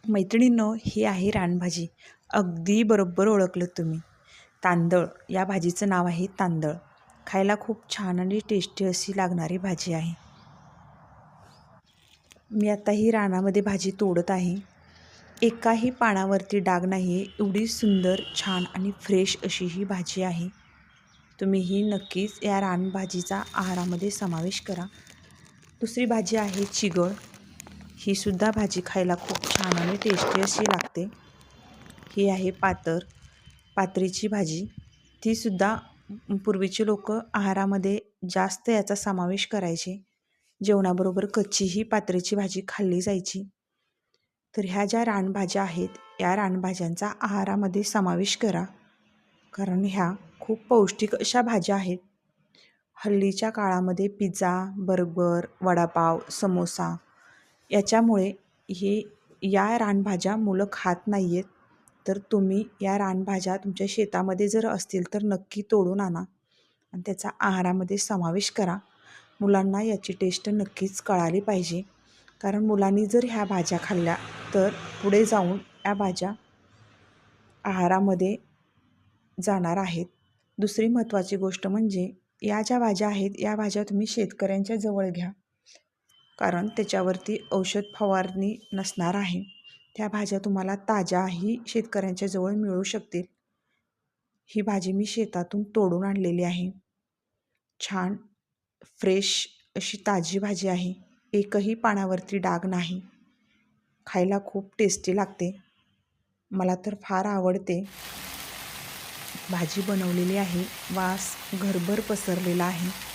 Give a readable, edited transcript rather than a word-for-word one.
मैत्रिणींनो, ही आहे रानभाजी. अगदी बरोबर ओळखलं तुम्ही. तांदळ या भाजीचं नाव आहे तांदळ. खायला खूप छान आणि टेस्टी अशी लागणारी भाजी आहे. मी आता ही रानामध्ये भाजी तोडत आहे. एकाही पानावरती डाग नाही आहे. एवढी सुंदर, छान आणि फ्रेश अशी ही भाजी आहे. तुम्हीही नक्कीच या रानभाजीचा आहारामध्ये समावेश करा. दुसरी भाजी आहे चिगळ. ही सुद्धा भाजी खायला खूप छान आणि टेस्टी अशी लागते. ही आहे पात्रीची भाजी. तीसुद्धा पूर्वीचे लोक आहारामध्ये जास्त याचा समावेश करायचे. जेवणाबरोबर कच्ची ही पात्रीची भाजी खाल्ली जायची. तर ह्या ज्या रानभाज्या आहेत, या रानभाज्यांचा आहारामध्ये समावेश करा, कारण ह्या खूप पौष्टिक अशा भाज्या आहेत. हल्लीच्या काळामध्ये पिझ्झा, बर्गर, वडापाव, समोसा याच्यामुळे या रानभाज्या मुलं खात नाही आहेत. तर तुम्ही या रानभाज्या तुमच्या शेतामध्ये जर असतील तर नक्की तोडून आणा आणि त्याचा आहारामध्ये समावेश करा. मुलांना याची टेस्ट नक्कीच कळाली पाहिजे, कारण मुलांनी जर ह्या भाज्या खाल्ल्या तर पुढे जाऊन या भाज्या आहारामध्ये जाणार आहेत. दुसरी महत्त्वाची गोष्ट म्हणजे या ज्या भाज्या आहेत, या भाज्या तुम्ही शेतकऱ्यांच्या जवळ घ्या, कारण त्याच्यावरती औषध फवारणी नसणार आहे. त्या भाज्या तुम्हाला ताज्याही शेतकऱ्यांच्या जवळ मिळू शकतील. ही भाजी मी शेतातून तोडून आणलेली आहे. छान फ्रेश अशी ताजी भाजी आहे. एकही पानावरती डाग नाही. खायला खूप टेस्टी लागते. मला तर फार आवडते. भाजी बनवलेली आहे. वास घरभर पसरलेला आहे.